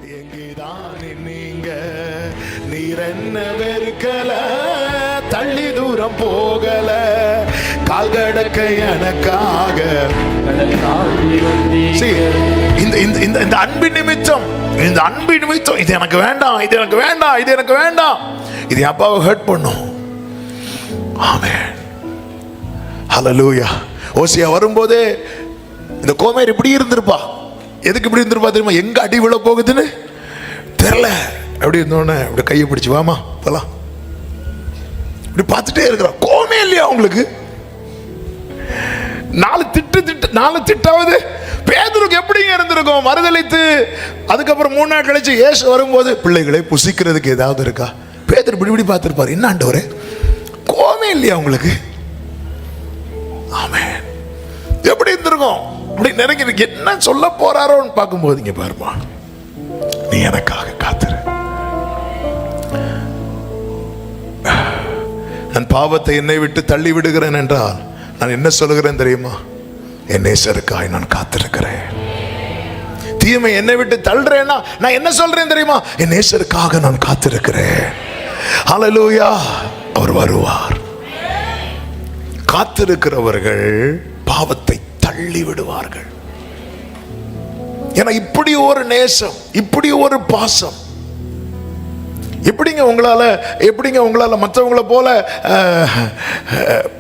எங்கேதான் நீங்க நீர் என்ன வெறுக்கல, தள்ளி தூரம் போகல, கால்கடக்க எனக்காக இந்த அன்பின் நிமித்தம், இந்த அன்பின் நிமித்தம் இது எனக்கு வேண்டாம், இது எனக்கு வேண்டாம், இது எனக்கு வேண்டாம், இது அப்பாவை ஹர்ட் பண்ணும். ஆமென், ஹல்லேலூயா. ஓசியா வரும்போதே இந்த கோமேர் இப்படி இருந்திருப்பா. எதுக்கு இப்படி இருந்திருப்பா தெரியுமா? எங்க அடி விழ போகுதுன்னு தெரியல. அப்படி இருந்தோடனே அப்படி கையை பிடிச்சு வாமா போலாம், இப்படி பார்த்துட்டே இருக்கிறா. கோமே இல்லையா உங்களுக்கு? நாலு திட்டாவது பேதுருக்கு எப்படிங்க இருந்திருக்கும்? மறுதலித்து அதுக்கப்புறம் 3 நாள் கழிச்சு இயேசு வரும்போது பிள்ளைகளை புசிக்கிறதுக்கு ஏதாவது இருக்கா? பேதுரு இப்படி பார்த்திருப்பாரு. என்ன ஆண்டவரே, கோமே இல்லையா உங்களுக்கு? ஆமென். எப்படி இருந்திருக்கும்? அப்படி நெருங்கி என்ன சொல்ல போறாரோன்னு பார்க்கும்போது இங்க பாருமா, நீ எனக்காக காத்துரு. நான் பாவத்தை என்னை விட்டு தள்ளி விடுகிறேன் என்றால் நான் என்ன சொல்லுகிறேன் தெரியுமா? என் நேசருக்காய் நான் காத்திருக்கிறேன். தீமை என்னை விட்டு தள்ளுறேன்னா நான் என்ன சொல்றேன் தெரியுமா? என் நேசருக்காக நான் காத்திருக்கிறேன். ஹல்லேலூயா. அவர் வருவார். காத்திருக்கிறவர்கள் பாவத்தை தள்ளி விடுவார்கள். ஏன்னா இப்படி ஒரு நேசம், இப்படி ஒரு பாசம் எப்படிங்க உங்களால மற்றவங்கள போல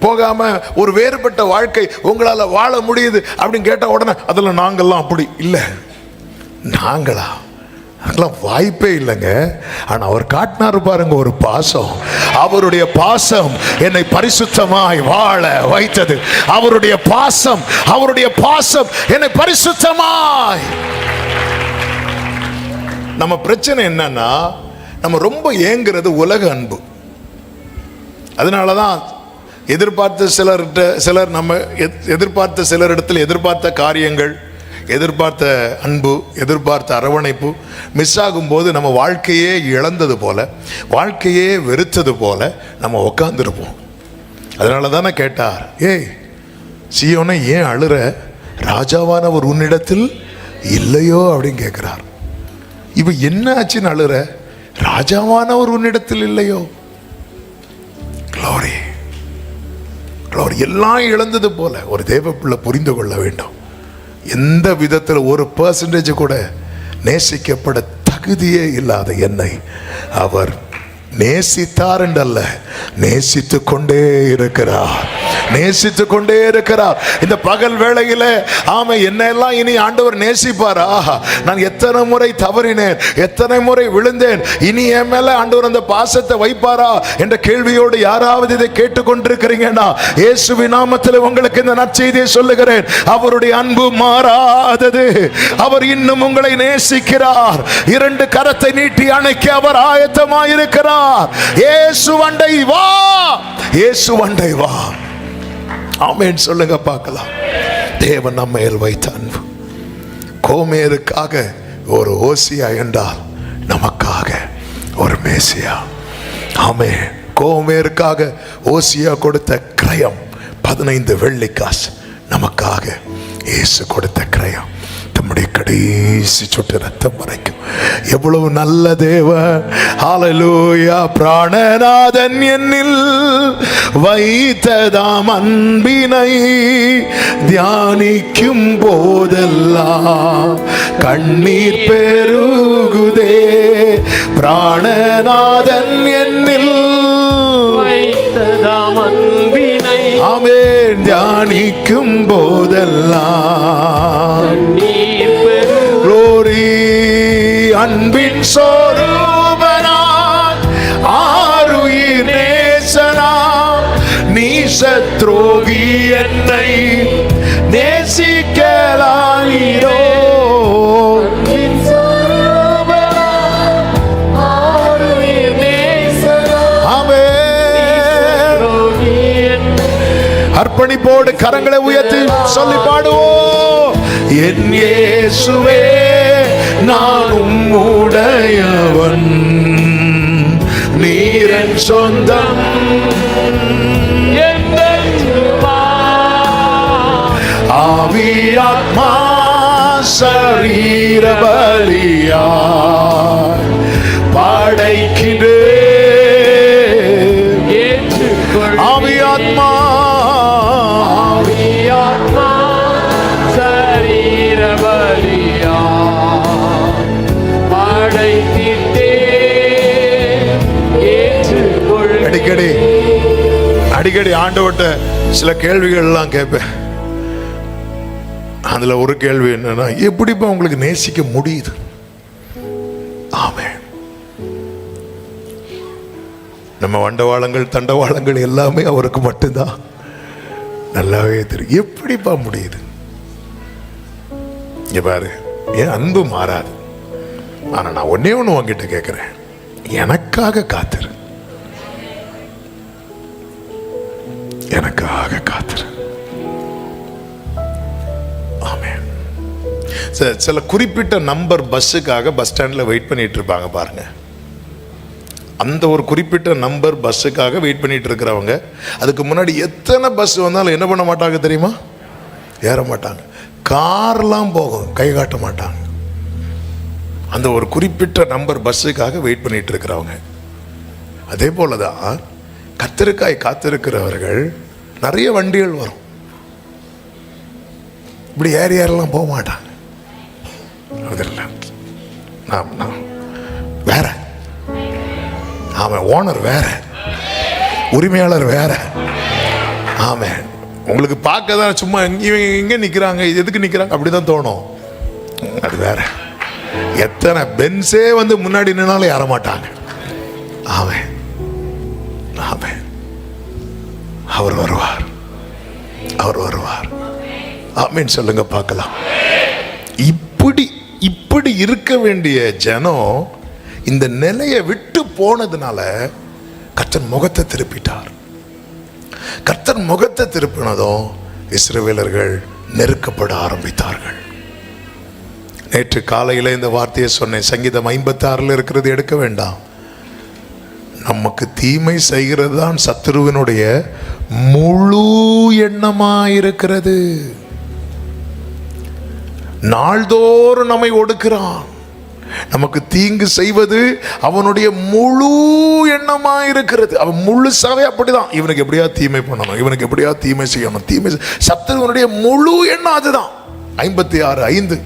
போகாம ஒரு வேறுபட்ட வாழ்க்கை உங்களால வாழ முடியுது அப்படின்னு கேட்ட உடனே அதுல நாங்கெல்லாம் அப்படி இல்லை. நாங்களா? அதெல்லாம் வாய்ப்பே இல்லைங்க. ஆனா அவர் காட்டினாரு பாருங்க ஒரு பாசம். அவருடைய பாசம் என்னை பரிசுத்தமாய் வாழ வைத்தது. அவருடைய பாசம் என்னை பரிசுத்தமாய். நம்ம பிரச்சனை என்னன்னா, நம்ம ரொம்ப ஏங்குறது உலக அன்பு. அதனாலதான் எதிர்பார்த்த சிலர் நம்ம எதிர்பார்த்த சிலரிடத்தில் எதிர்பார்த்த காரியங்கள், எதிர்பார்த்த அன்பு, எதிர்பார்த்த அரவணைப்பு மிஸ் ஆகும்போது நம்ம வாழ்க்கையே இழந்தது போல, வாழ்க்கையே வெறுத்தது போல நம்ம உட்காந்துருப்போம். அதனால தானே கேட்டார், ஏய் சீயோனை ஏன் அழுற, ராஜாவானவர் உன்னிடத்தில் இல்லையோ அப்படின்னு கேட்கிறார். இவ என்ன ஆச்சுன்னு அழுற? ராஜாவானவர் உன்னிடத்தில் இல்லையோ. Glory glory. எல்லாம் இழந்தது போல ஒரு தேவ பிள்ளை புரிந்து கொள்ள வேண்டும். எந்த விதத்தில் 1% கூட நேசிக்கப்பட தகுதியே இல்லாத என்னை அவர் நேசித்தார் என்றல்ல, நேசித்துக் கொண்டே இருக்கிறார். இந்த பகல் வேளையில ஆமை என்னெல்லாம் இனி ஆண்டவர் நேசிப்பாரா? நான் எத்தனை முறை தவறினேன், எத்தனை முறை விழுந்தேன், இனி என் மேல ஆண்டவர் அந்த பாசத்தை வைப்பாரா என்ற கேள்வியோடு யாராவது இதை கேட்டுக்கொண்டிருக்கிறீங்கன்னா இயேசுவின் நாமத்தில் உங்களுக்கு இந்த நற்செய்தியை சொல்லுகிறேன். அவருடைய அன்பு மாறாதது. அவர் இன்னும் உங்களை நேசிக்கிறார். 2 கரத்தை நீட்டி அணைக்க அவர் ஆயத்தமாயிருக்கிறார். இயேசு அண்டை வா, இயேசு அண்டை வா. ஆமென் சொல்லுங்க பார்க்கலாம். தேவன் நம்மையில் வைத்த அன்பு. கோமேருக்காக ஒரு ஓசியா என்றால் நமக்காக ஒரு மேசியா. ஆமென். கோமேருக்காக ஓசியா கொடுத்த கிரயம் 15 வெள்ளிக்காசு நமக்காக இயேசு கொடுத்த கிரயம். நம்முடைய கடைசி சொட்டு ரத்தம் வரைக்கும் எவ்வளவு நல்ல தேவன். ஹல்லேலூயா. பிராணநாதன் என்னில் வைத்ததாம் அன்பினை தியானிக்கும் போதெல்லாம் கண்ணீர் பெருகுதே. பிராணநாதன் என்னில் வைத்ததாம் அன்பினை ஆமென் தியானிக்கும் போதெல்லாம் க்ளோரி. அன்பின் சொரூபனாய் ஆருயிர் நேசனாய் நீ சத்ரோகி என்னை நேசிக்கலாயிரோ. அர்ப்பணிப்போடு கரங்களை உயர்த்தி சொல்லி பாடுவோம். என் இயேசுவே நான் உம்முடையவன், நீரன் சொந்தம், ஆவி ஆத்மா சரீர பலியா அடிக்கடி ஆண்டவர்கிட்ட சில கேள்விகள் எல்லாம் கேட்பேன். அதுல ஒரு கேள்வி என்னன்னா, எப்படிப்பா உங்களுக்கு நேசிக்க முடியுது? ஆமென். நம்ம வண்டவாளங்கள் தண்டவாளங்கள் எல்லாமே அவருக்கு மட்டும்தான் நல்லாவே தெரியும். எப்படிப்பா முடியுது? இங்க பாரு, என் அன்பு மாறாது. ஆனா நான் ஒன்னே ஒண்ணு உங்ககிட்ட கேட்கிறேன், எனக்காக காத்துரு, எனக்காக காத்துரு. ஆமென். சில குறிப்பிட்ட நம்பர் பஸ்ஸுக்காக பஸ் ஸ்டாண்ட்ல வெயிட் பண்ணிட்டு இருப்பாங்க பாருங்க. அந்த ஒரு குறிப்பிட்ட நம்பர் பஸ்ஸுக்காக வெயிட் பண்ணிட்டு இருக்கிறவங்க, அதுக்கு முன்னாடி எத்தனை பஸ் வந்தாலும் என்ன பண்ண மாட்டாங்க தெரியுமா? ஏற மாட்டாங்க. கார்லாம் போகும், கை காட்ட மாட்டாங்க. அந்த ஒரு குறிப்பிட்ட நம்பர் பஸ்ஸுக்காக வெயிட் பண்ணிட்டு இருக்கிறவங்க. அதே போலதான் கர்த்தருக்காய் காத்திருக்கிறவர்கள், நிறைய வண்டிகள் வரும், இப்படி ஏறியாரெல்லாம் போக மாட்டாங்க. நான் வேற, ஆமாம், ஓனர் வேற, உரிமையாளர் வேற. ஆமாம், உங்களுக்கு பார்க்க தான் சும்மா இங்கே நிற்கிறாங்க, இது எதுக்கு நிற்கிறாங்க அப்படிதான் தோணும். அது வேற. எத்தனை பென்ஸே வந்து முன்னாடி நின்னாலும் ஏற மாட்டாங்க. ஆமாம் ஆமாம், அவர் வருவார், அவர் வருவார். ஆமீன் சொல்லுங்க பார்க்கலாம். இப்படி இருக்க வேண்டிய ஜனம் இந்த நிலையை விட்டு போனதுனால கர்த்தர் முகத்தை திருப்பிட்டார். கர்த்தர் முகத்தை திருப்பினதும் இஸ்ரவேலர்கள் நெருக்கப்பட ஆரம்பித்தார்கள். நேற்று காலையில் இந்த வார்த்தையை சொன்னேன். சங்கீதம் 56 இருக்கிறது எடுக்க வேண்டாம். நமக்கு தீமை செய்கிறது தான் சத்துருவினுடைய முழு எண்ணமாயிருக்கிறது. நாள்தோறும் நம்மை ஒடுக்கிறான். நமக்கு தீங்கு செய்வது அவனுடைய முழு எண்ணமாயிருக்கிறது. அவன் முழுசாவே அப்படிதான். இவனுக்கு எப்படியா தீமை பண்ணணும், இவனுக்கு எப்படியா தீமை செய்யணும், தீமை. சத்துருவனுடைய முழு எண்ணம் அதுதான். 56:5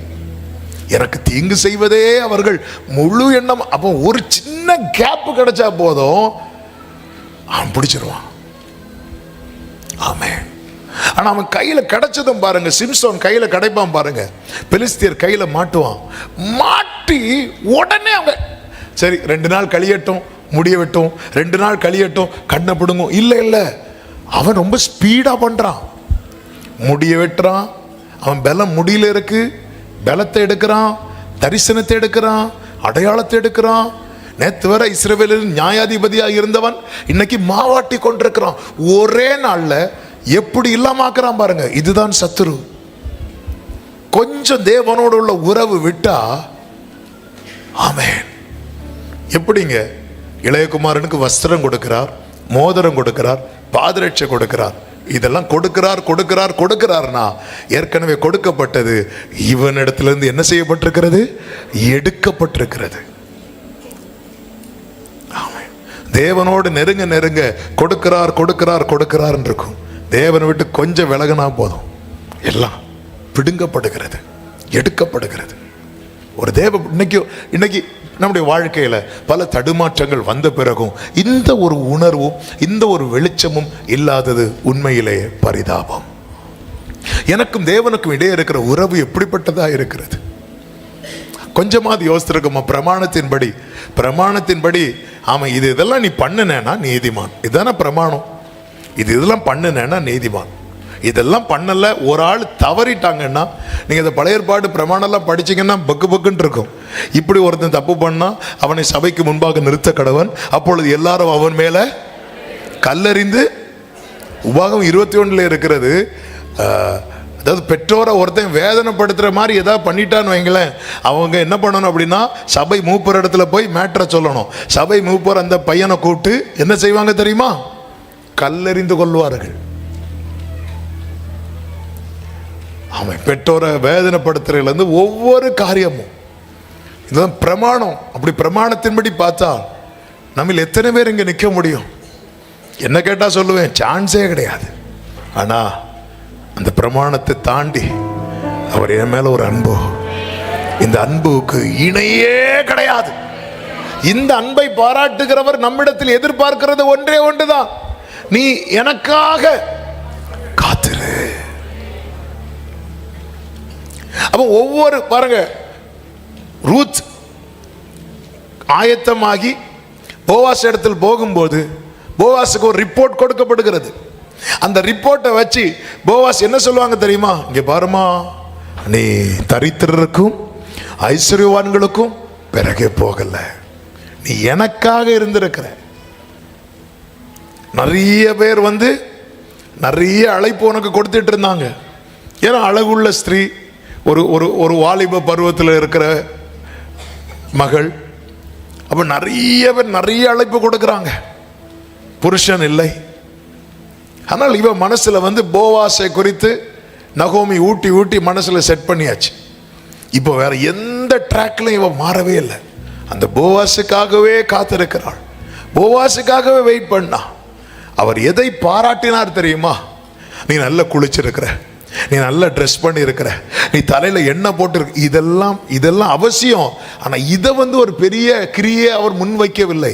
எனக்கு தீங்கு செய்வதே அவர்கள் முழு எண்ணம். அப்போ ஒரு சின்ன கேப் கிடைச்சா போதும், அவன் பிடிச்சிருவான். ஆமென். ஆனா அவன் கையில கிடைச்சதும் பாருங்க, சிம்சோன் கையில கிடைப்பான் பாருங்க, பெலிஸ்தியர் கையில மாட்டுவான். மாட்டி உடனே அவங்க சரி 2 நாள் கழியட்டும், முடிய வெட்டும், 2 நாள் கழியட்டும், கண்ணை பிடுங்கும். இல்ல இல்ல, அவன் ரொம்ப ஸ்பீடா பண்றான். முடிய வெட்டுறான். அவன் பலம் முடியல இருக்கு, பலத்தை எடுக்கிறான், தரிசனத்தை எடுக்கிறான், அடையாளத்தை எடுக்கிறான். நேற்று வரை இஸ்ரவேலின் நியாயாதிபதியாக இருந்தவன் இன்னைக்கு மாவாட்டி கொண்டிருக்கிறான். ஒரே நாள்ல எப்படி இல்லாமக்கிறான் பாருங்க. இதுதான் சத்துரு. கொஞ்சம் தேவனோடு உள்ள உறவு விட்டா, ஆமென். எப்படிங்க? இளையகுமாரனுக்கு வஸ்திரம் கொடுக்கிறார், மோதிரம் கொடுக்கிறார், பாதரட்சை கொடுக்கிறார். இதெல்லாம் கொடுக்கிறார் கொடுக்கிறார் கொடுக்கிறார்னா ஏற்கனவே கொடுக்கப்பட்டது இவனிடத்திலிருந்து என்ன செய்யப்பட்டிருக்கிறது? எடுக்கப்பட்டிருக்கிறது. தேவனோடு நெருங்க நெருங்க கொடுக்கிறார் கொடுக்கிறார் கொடுக்கிறார் இருக்கும். தேவனை விட்டு கொஞ்சம் விலகினா போதும், எல்லாம் பிடுங்கப்படுகிறது, எடுக்கப்படுகிறது. ஒரு இன்னைக்கு நம்முடைய வாழ்க்கையில பல தடுமாற்றங்கள் வந்த பிறகும் இந்த ஒரு உணர்வும் இந்த ஒரு வெளிச்சமும் இல்லாதது உண்மையிலே பரிதாபம். எனக்கும் தேவனுக்கும் இடையே இருக்கிற உறவு எப்படிப்பட்டதா இருக்கிறது? கொஞ்சமாவது யோசிச்சிருக்கோமா? பிரமாணத்தின்படி ஆமா, இதெல்லாம் நீ பண்ணுனேன்னா நீதிமான். இதுதானே பிரமாணம். இதெல்லாம் பண்ணுனேன்னா நீதிமான். இதெல்லாம் பண்ணல, ஒரு ஆள் தவறிட்டாங்கன்னா, நீங்க இந்த பழைய ஏற்பாடு பிரமாணம்லாம் படிச்சீங்கன்னா பக்கு பக்குன்னு இருக்கும். இப்படி ஒருத்தன் தப்பு பண்ணா அவனை சபைக்கு முன்பாக நிறுத்த கடவன், அப்பொழுது எல்லாரும் அவன் மேல கல்லறிந்து. உபாகம் 21 இருக்கிறது. அதாவது பெற்றோரை ஒருத்தன் வேதனைப்படுத்துற மாதிரி ஏதாவது பண்ணிட்டான்னு வைங்களேன், அவங்க என்ன பண்ணணும் அப்படின்னா, சபை மூப்பர் இடத்துல போய் மேட்டரை சொல்லணும். சபை மூப்பர் அந்த பையனை கூப்பிட்டு என்ன செய்வாங்க தெரியுமா? கல்லறிந்து கொள்வார்கள். அவன் பெற்றோரை வேதனைப்படுத்துறதுலேருந்து ஒவ்வொரு காரியமும் இதுதான் பிரமாணம். அப்படி பிரமாணத்தின்படி பார்த்தா நம்ம எத்தனை பேர் இங்கே நிற்க முடியும்? என்ன கேட்டால் சொல்லுவேன், சான்ஸே கிடையாது. ஆனால் அந்த பிரமாணத்தை தாண்டி அவர் என் மேல ஒரு அன்பு, இந்த அன்புக்கு இணையே கிடையாது. இந்த அன்பை பாராட்டுகிறவர் நம்மிடத்தில் எதிர்பார்க்கிறது ஒன்றே ஒன்றுதான். நீ எனக்காக காத்திரு. அப்ப ஒவ்வொரு பாருங்க, ரூத் ஆயத்தமாகி போவாஸ் இடத்தில் போகும்போது போவாஸுக்கு ஒரு ரிப்போர்ட் கொடுக்கப்படுகிறது. அந்த ரிப்போர்ட்டை வச்சு போவாஸ் என்ன சொல்லுவாங்க தெரியுமா? இங்க பாருமா, நீ தரித்திரருக்கும் ஐஸ்வர்யவான்களுக்கும் பிறகே போகல, நீ எனக்காக இருந்திருக்கிற. நிறைய பேர் நிறைய அழைப்பு உனக்கு கொடுத்துட்டு இருந்தாங்க. ஏன்னா அழகுள்ள ஸ்திரீ, ஒரு ஒரு ஒரு வாலிப பருவத்தில் இருக்கிற மகள். அப்ப நிறைய பேர் நிறைய அழைப்பு கொடுக்குறாங்க, புருஷன் இல்லை. ஆனால் இவ மனசுல போவாசை குறித்து நகோமி ஊட்டி ஊட்டி மனசுல செட் பண்ணியாச்சு. இப்போ வேற எந்த ட்ராக்லையும் இவ மாறவே இல்லை. அந்த போவாஸுக்காகவே காத்திருக்கிறாள், போவாஸுக்காகவே வெயிட் பண்ணா. அவர் எதை பாராட்டினார் தெரியுமா? நீ நல்லா குளிச்சிருக்கிற, நீ நல்லா ட்ரெஸ் பண்ணி இருக்கிற, நீ தலையில எண்ணெய் போட்டு, இதெல்லாம் அவசியம். ஆனா இதை ஒரு பெரிய கிரியை அவர் முன் வைக்கவில்லை.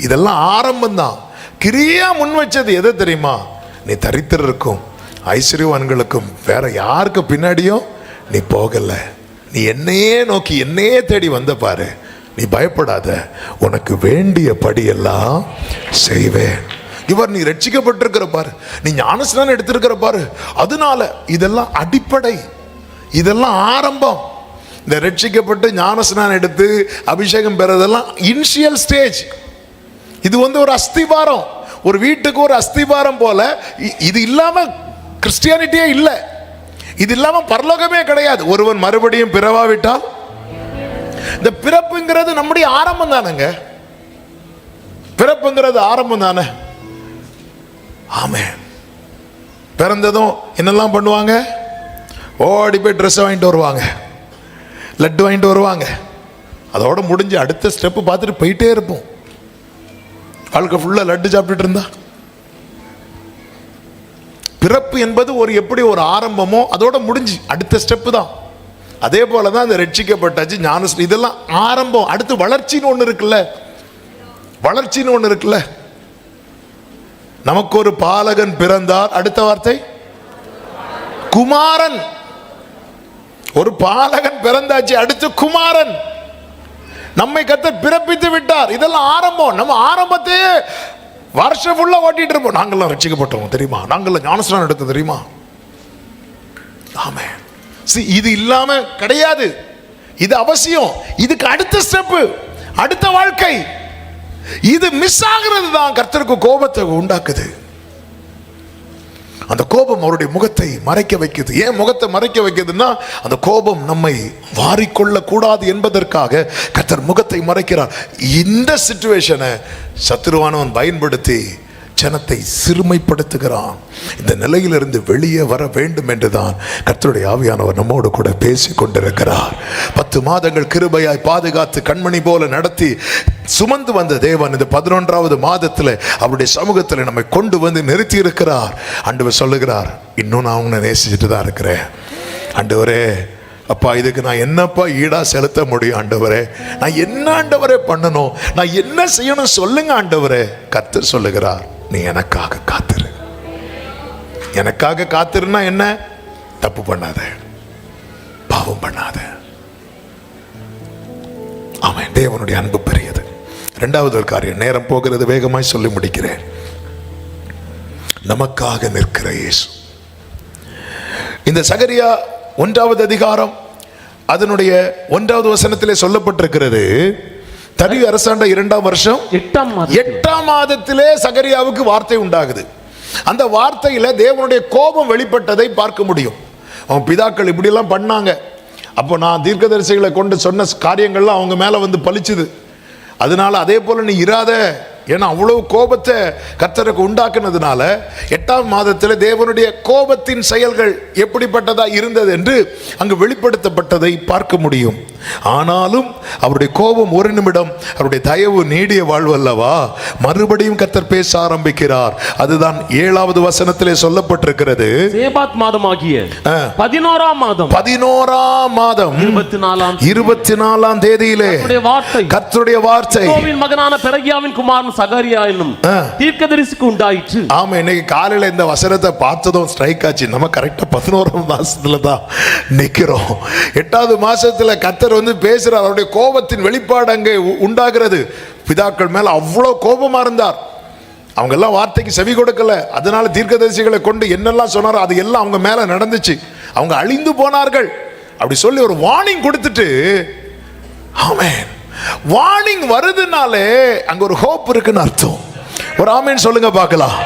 இதெல்லாம் ஆரம்பம் தான். கிரியா முன் வச்சது எதை தெரியுமா? நீ தரித்திரருக்கும் ஐஸ்வர்யவான்களுக்கும் வேற யாருக்கு பின்னாடியும் நீ போகல, நீ என்னையே நோக்கி என்னையே தேடி வந்த பாரு, நீ பயப்படாத, உனக்கு வேண்டிய படியெல்லாம் செய்வேன். இவர் நீ ரட்சிக்கப்பட்டிருக்கிற பாரு, நீ ஞானஸ்நானம் எடுத்திருக்கிற பாரு. அதனால இதெல்லாம் அடிப்படை, இதெல்லாம் ஆரம்பம். இந்த ரட்சிக்கப்பட்டு ஞானஸ்நானம் எடுத்து அபிஷேகம் பெறதெல்லாம் இனிஷியல் ஸ்டேஜ். இது ஒரு அஸ்திபாரம், ஒரு வீட்டுக்கு ஒரு அஸ்திபாரம் போல. இது இல்லாம கிறிஸ்டியானிட்டியே இல்லை, இது இல்லாம பரலோகமே கிடையாது. ஒருவன் மறுபடியும் பிறவாவிட்டால், இந்த பிறப்புங்கிறது நம்முடைய ஆரம்பம் தானங்க. பிறப்புங்கிறது ஆரம்பம் தானே. ஆமென். பிறந்ததும் என்னெல்லாம் பண்ணுவாங்க? ஓடி போய் ட்ரெஸ் வாங்கிட்டு வருவாங்க, லட்டு வாங்கிட்டு வருவாங்க. அதோட முடிஞ்சு அடுத்த ஸ்டெப்பு பார்த்துட்டு போயிட்டே இருப்போம். வாழ்க்கை ஃபுல்லா லட்டு சாப்பிட்டுட்டு இருந்தா. பிறப்பு என்பது எப்படி ஒரு ஆரம்பமோ அதோட முடிஞ்சு அடுத்த ஸ்டெப்பு தான். அதே போலதான் இந்த ரட்சிக்கப்பட்டாச்சு, ஞான, இதெல்லாம் ஆரம்பம். அடுத்து வளர்ச்சின்னு ஒண்ணு இருக்குல்ல, வளர்ச்சின்னு ஒண்ணு இருக்குல்ல. நமக்கு ஒரு பாலகன் பிறந்தார், அடுத்த வார்த்தை குமாரன். ஒரு பாலகன் பிறந்தாச்சு, அடுத்து குமாரன். நம்மை கர்த்தர் பிறப்பித்து விட்டார். இதெல்லாம் ஆரம்பம். நம்ம ஆரம்பத்தையே வருஷம் ஃபுல்லா ஓட்டிட்டு இருப்போம். நாங்கெல்லாம் ரட்சிக்கப்பட்டோம் தெரியுமா, நாங்கெல்லாம் ஞானஸ்நானம் எடுத்தோம் தெரியுமா. ஆமென். இது இல்லாம கிடையாது, இது அவசியம். இதுக்கு அடுத்த ஸ்டெப், அடுத்த வாழ்க்கை. இது மிஸ் ஆகிறது தான் கர்த்தருக்கு கோபத்தை உண்டாக்குது. அந்த கோபம் அவருடைய முகத்தை மறைக்க வைக்குது. ஏன் முகத்தை மறைக்க வைக்குதுன்னா, அந்த கோபம் நம்மை வாரிக்கொள்ள கூடாது என்பதற்காக கர்த்தர் முகத்தை மறைக்கிறார். இந்த சிச்சுவேஷனை சத்துருவானவன் பயன்படுத்தி ஜனத்தை சிறுமைப்படுத்துகிறான். இந்த நிலையிலிருந்து வெளியே வர வேண்டும் என்றுதான் கர்த்தருடைய ஆவியானவர் நம்மோடு கூட பேசி கொண்டிருக்கிறார். 10 மாதங்கள் கிருபையாய் பாதுகாத்து கண்மணி போல நடத்தி சுமந்து வந்த தேவன் இந்த 11வது மாதத்தில் அவருடைய சமூகத்தில் நம்மை கொண்டு நிறுத்தி இருக்கிறார். ஆண்டவர் சொல்லுகிறார், இன்னும் நான் உன்னை நேசிச்சுட்டு தான் இருக்கிறேன். ஆண்டவரே, அப்பா, இதுக்கு நான் என்னப்பா ஈடா செலுத்த முடியும் ஆண்டவரே? நான் என்ன ஆண்டவரே பண்ணணும்? நான் என்ன செய்யணும் சொல்லுங்க ஆண்டவரே. கர்த்தர் சொல்லுகிறார், நீ எனக்காக காத்திரு. எனக்காக காத்திருன்னா என்ன? தப்பு பண்ணாத, பாவம் பண்ணாத. ஆமென். தேவனுடைய அன்பு பெரியது. 2வது ஒரு காரியம், நேரம் போகிறது, வேகமாய் சொல்லி முடிக்கிறேன். நமக்காக நிற்கிற இயேசு. இந்த சகரியா 1வது அதிகாரம் அதனுடைய 1வது வசனத்திலே சொல்லப்பட்டிருக்கிறது, தரியு அரசாண்ட 2ஆம் வருஷம் 8ஆம் மாதத்திலே சகரியாவுக்கு வார்த்தை உண்டாகுது. அந்த வார்த்தையில தேவனுடைய கோபம் வெளிப்பட்டதை பார்க்க முடியும். அவங்க பிதாக்கள் இப்படி எல்லாம் பண்ணாங்க, அப்போ நான் தீர்க்கதரிசிகளை கொண்டு சொன்ன காரியங்கள்லாம் அவங்க மேல பலிச்சுது. அதனால அதே போல நீ இராத, ஏன்னா அவ்வளவு கோபத்தை கர்த்தருக்கு உண்டாக்குனதுனால 8ஆம் மாதத்தில் தேவனுடைய கோபத்தின் செயல்கள் எப்படிப்பட்டதா இருந்தது என்று அங்கு வெளிப்படுத்தப்பட்டதை பார்க்க முடியும். ஆனாலும் அவருடைய கோபம் ஒரு நிமிடம், அவருடைய தயவு நீடிய வாழ்வு அல்லவா. மறுபடியும் கர்த்தர் பேச ஆரம்பிக்கிறார். அதுதான் 7வது வசனத்திலே சொல்லப்பட்டிருக்கிறது. சேபாத் மாதமாகிய 11ஆம் மாதம் 11ஆம் மாதம் 24ஆம் தேதியிலே கர்த்தருடைய வார்த்தை இதோவின் மகனான பெரகியாவின் குமாரன் சகரியா என்னும் தீர்க்கதரிசிக்கு உண்டாயிற்று. ஆமா, இன்னைக்கு காலையில இந்த வசனத்தை பார்த்ததும் ஸ்ட்ரைக் ஆச்சு. நம்ம கரெக்டா 11ஆம் மாசத்துல தான் நிக்கிறோம். 8வது மாசத்துல கர்த்தர் பேசுறார். அவருடைய கோபத்தின் வெளிப்பாடு அங்கே உண்டாகிறது. பிதாக்கள் மேல அவ்வளவு கோபமா இருந்தார். அவங்க எல்லாம் வார்த்தைக்கு செவி கொடுக்கல. அதனால தீர்க்கதரிசிகளை கொண்டு என்னெல்லாம் சொன்னாரோ அது எல்லாம் அவங்க மேல நடந்துச்சு. அவங்க அழிந்து போனார்கள். அப்படி சொல்லி ஒரு வார்னிங் கொடுத்துட்டு, ஆமென், வார்னிங் வருதுனாலே அங்க ஒரு ஹோப் இருக்குன்னு அர்த்தம். ஒரு ஆமென் சொல்லுங்க பார்க்கலாம்.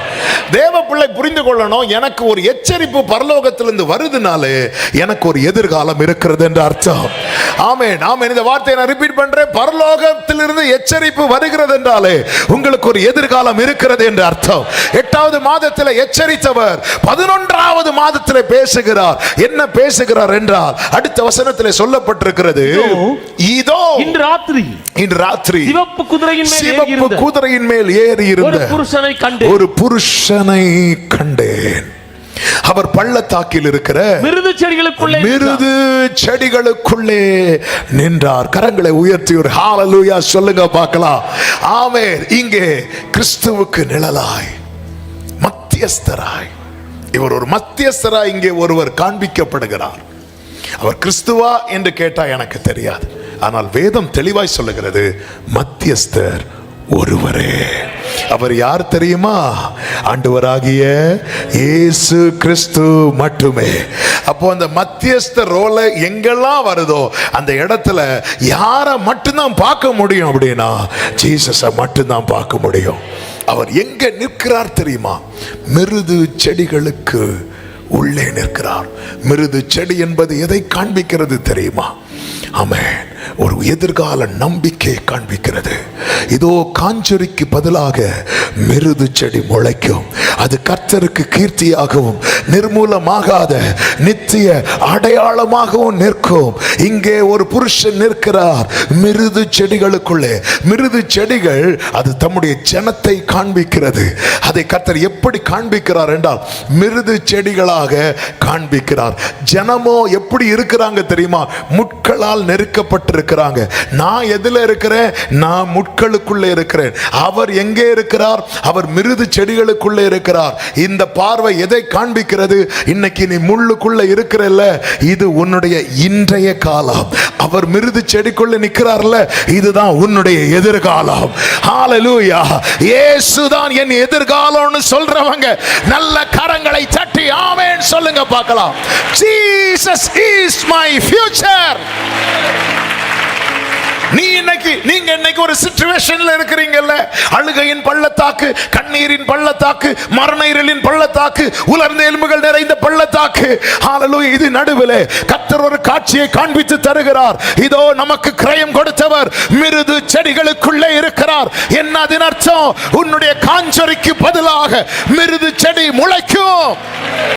தேவ பிள்ளை புரிந்து கொள்ளணும், எனக்கு ஒரு எச்சரிப்பு பரலோகத்திலிருந்து வருதுனாலே எனக்கு ஒரு எதிர்காலம் இருக்கிறது என்று அர்த்தம். ஆமென், ஆமென். இந்த வார்த்தையை நான் ரிப்பீட் பண்றேன். பரலோகத்திலிருந்து எச்சரிப்பு வருகிறது என்றாலே உங்களுக்கு ஒரு எதிர்காலம் இருக்கிறது என்று அர்த்தம். 8வது மாதத்தில் எச்சரித்தவர் 11வது மாதத்தில் பேசுகிறார். என்ன பேசுகிறார் என்றால் அடுத்த வசனத்தில் சொல்லப்பட்டிருக்கிறது, இதோ இன்று ராத்திரி சிவப்பு குதிரையின் மேல் ஏறி இருந்த ஒரு புருஷனை கண்டேன். அவர் பள்ளத்தாக்கில் இருக்கிற மிருது செடிகளுக்குள்ளே நின்றார். கரங்களை உயர்த்தி ஒரு ஹalleluya சொல்லுங்க பார்க்கலாம். ஆமென். இங்கே கிறிஸ்துவுக்கு நிழலாய், மத்தியஸ்தராய், இவர் ஒரு மத்தியஸ்தராய் இங்கே ஒருவர் காண்பிக்கப்படுகிறார். அவர் கிறிஸ்துவா என்று கேட்டா எனக்கு தெரியாது. ஆனால் வேதம் தெளிவாய் சொல்லுகிறது, மத்தியஸ்தர் ஒருவரே. அவர் யார் தெரியுமா? ஆண்டவராகிய இயேசு கிறிஸ்து மட்டுமே. அப்போ அந்த மத்தியஸ்த ரோல எங்கெல்லாம் வருதோ அந்த இடத்துல யாரை மட்டும்தான் பார்க்க முடியும் அப்படின்னா ஜீசஸை மட்டும்தான் பார்க்க முடியும். அவர் எங்க நிற்கிறார் தெரியுமா? மிருது செடிகளுக்கு உள்ளே நிற்கிறார். மிருது செடி என்பது எதை காண்பிக்கிறது தெரியுமா? ஆமென், ஒரு எதிர்கால நம்பிக்கை காண்பிக்கிறது. இதோ காஞ்சொரிக்கு பதிலாக மிருது செடி முளைக்கும். அது கர்த்தருக்கு கீர்த்தியாகவும் நிர்மூலமாகாத நித்திய அடையாளமாகவும் நிற்கும். இங்கே ஒரு புருஷன் நிற்கிறார் மிருது செடிகளுக்குள்ளே. மிருது செடிகள் அது தம்முடைய ஜனத்தை காண்பிக்கிறது. அதை கர்த்தர் எப்படி காண்பிக்கிறார் என்றால் மிருது செடிகளாக காண்பிக்கிறார். ஜனமோ எப்படி இருக்கிறாங்க தெரியுமா? முட்களால் நெருக்கப்பட்டிருக்கிறாங்க. நான் எதுல இருக்கிறேன்? நான் முட்களுக்குள்ளே இருக்கிறேன். அவர் எங்கே இருக்கிறார்? அவர் மிருது செடிகளுக்குள்ளே இருக்கிறார். இந்த பார்வை எதை காண்பிக்கிறது? இன்னைக்கு நீ முள்ளுக்குள்ள இருக்கிறல்ல, இது உன்னுடைய இன்றைய காலம். அவர் மிருது செடிக்குள்ள நிற்கிறார்ல, இதுதான் உன்னுடைய எதிர்காலம். ஹalleluya. இயேசுதான் என் எதிர்காலம்னு சொல்றவங்க நல்ல கரங்களை தட்டி ஆமென் சொல்லுங்க பார்க்கலாம். Jesus is my future. நீங்க இன்னைக்கு ஒரு சிச்சுவேஷன்ல இருக்கிறீங்கல்ல, அழுகையின் பள்ளத்தாக்கு, கண்ணீரின் பள்ளத்தாக்கு, மரண இருளின் பள்ளத்தாக்கு, உலர்ந்த எலும்புகள் நிறைந்த பள்ளத்தாக்கு. ஹalleluya. இது நடுவிலே கர்த்தர் ஒரு காட்சியை காண்பித்து தருகிறார். இதோ நமக்கு கிரயம் கொடுத்தவர் மிருது செடிகளுக்குள்ளே இருக்கிறார். என்ன அதன் அர்த்தம்? உன்னுடைய காஞ்சொரிக்கு பதிலாக மிருது செடி முளைக்கும்.